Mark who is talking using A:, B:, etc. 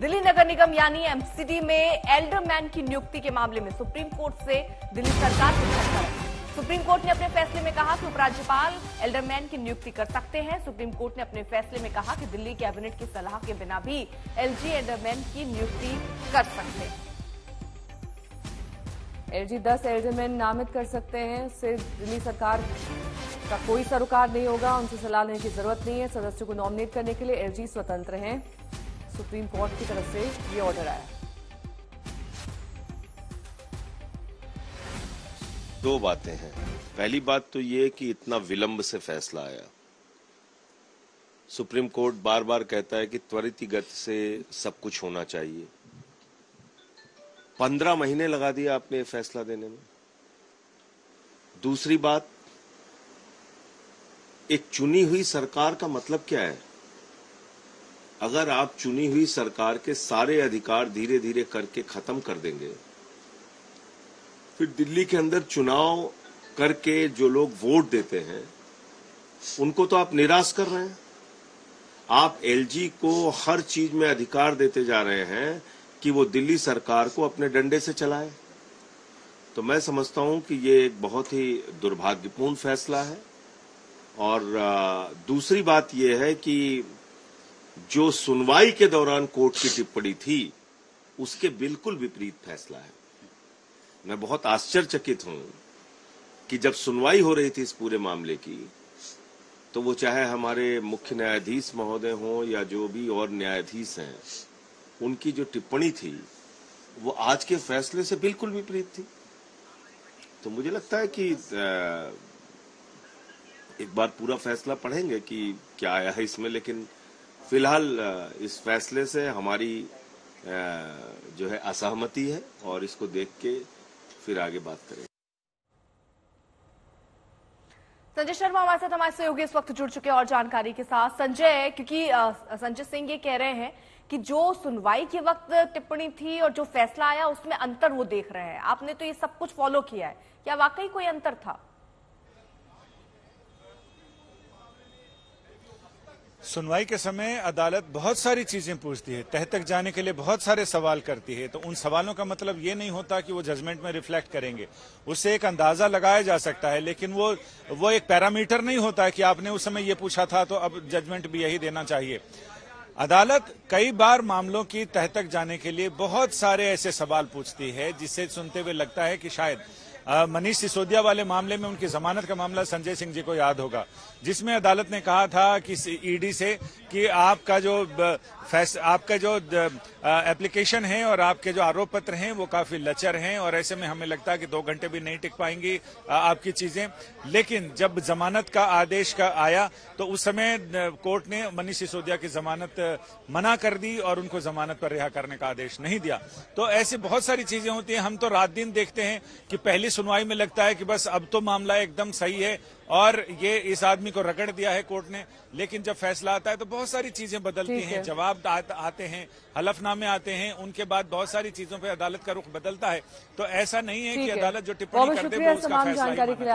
A: दिल्ली नगर निगम यानी एमसीडी में एल्डरमैन की नियुक्ति के मामले में सुप्रीम कोर्ट से दिल्ली सरकार को झटका है। सुप्रीम कोर्ट ने अपने फैसले में कहा कि उपराज्यपाल एल्डरमैन की नियुक्ति कर सकते हैं। सुप्रीम कोर्ट ने अपने फैसले में कहा कि दिल्ली कैबिनेट की सलाह के बिना भी एलजी एल्डरमैन की नियुक्ति कर सकते हैं।
B: एलजी 10 एल्डरमैन नामित कर सकते हैं। उससे दिल्ली सरकार का कोई सरोकार नहीं होगा, उनसे सलाह लेने की जरूरत नहीं है। सदस्यों को नॉमिनेट करने के लिए एलजी स्वतंत्र हैं। सुप्रीम कोर्ट की तरफ से ये ऑर्डर आया।
C: दो बातें हैं। पहली बात तो ये कि इतना विलंब से फैसला आया। सुप्रीम कोर्ट बार बार कहता है कि त्वरित गति से सब कुछ होना चाहिए। 15 महीने लगा दिया आपने ये फैसला देने में। दूसरी बात, एक चुनी हुई सरकार का मतलब क्या है? अगर आप चुनी हुई सरकार के सारे अधिकार धीरे धीरे करके खत्म कर देंगे, फिर दिल्ली के अंदर चुनाव करके जो लोग वोट देते हैं उनको तो आप निराश कर रहे हैं। आप एलजी को हर चीज में अधिकार देते जा रहे हैं कि वो दिल्ली सरकार को अपने डंडे से चलाए। तो मैं समझता हूं कि ये एक बहुत ही दुर्भाग्यपूर्ण फैसला है। और दूसरी बात यह है कि जो सुनवाई के दौरान कोर्ट की टिप्पणी थी उसके बिल्कुल विपरीत फैसला है। मैं बहुत आश्चर्यचकित हूं कि जब सुनवाई हो रही थी इस पूरे मामले की, तो वो चाहे हमारे मुख्य न्यायाधीश महोदय हों या जो भी और न्यायाधीश हैं, उनकी जो टिप्पणी थी वो आज के फैसले से बिल्कुल विपरीत थी। तो मुझे लगता है कि एक बार पूरा फैसला पढ़ेंगे कि क्या आया है इसमें, लेकिन फिलहाल इस फैसले से हमारी जो है असहमति है और इसको देख के फिर आगे बात करेंगे।
A: संजय शर्मा हमारे सहयोगी इस वक्त जुड़ चुके हैं और जानकारी के साथ। संजय, क्योंकि संजय सिंह ये कह रहे हैं कि जो सुनवाई के वक्त टिप्पणी थी और जो फैसला आया उसमें अंतर वो देख रहे हैं। आपने तो ये सब कुछ फॉलो किया है, क्या वाकई कोई अंतर था?
D: सुनवाई के समय अदालत बहुत सारी चीजें पूछती है, तह तक जाने के लिए बहुत सारे सवाल करती है। तो उन सवालों का मतलब ये नहीं होता कि वो जजमेंट में रिफ्लेक्ट करेंगे। उससे एक अंदाजा लगाया जा सकता है, लेकिन वो एक पैरामीटर नहीं होता है कि आपने उस समय ये पूछा था तो अब जजमेंट भी यही देना चाहिए। अदालत कई बार मामलों की तह तक जाने के लिए बहुत सारे ऐसे सवाल पूछती है जिससे सुनते हुए लगता है कि शायद मनीष सिसोदिया वाले मामले में उनकी जमानत का मामला संजय सिंह जी को याद होगा, जिसमें अदालत ने कहा था कि ईडी से कि आपका जो एप्लीकेशन है और आपके जो आरोप पत्र हैं वो काफी लचर हैं और ऐसे में हमें लगता है कि 2 घंटे भी नहीं टिक पाएंगी आपकी चीजें। लेकिन जब जमानत का आदेश आया तो उस समय कोर्ट ने मनीष सिसोदिया की जमानत मना कर दी और उनको जमानत पर रिहा करने का आदेश नहीं दिया। तो ऐसी बहुत सारी चीजें होती हैं। हम तो रात दिन देखते हैं कि पहली सुनवाई में लगता है कि बस अब तो मामला एकदम सही है और ये इस आदमी को रगड़ दिया है कोर्ट ने, लेकिन जब फैसला आता है तो बहुत सारी चीजें बदलती हैं, जवाब आते हैं, हलफनामे आते हैं, उनके बाद बहुत सारी चीजों पे अदालत का रुख बदलता है। तो ऐसा नहीं है कि अदालत जो टिप्पणी कर दे वो उसका फैसला ही माना जाए।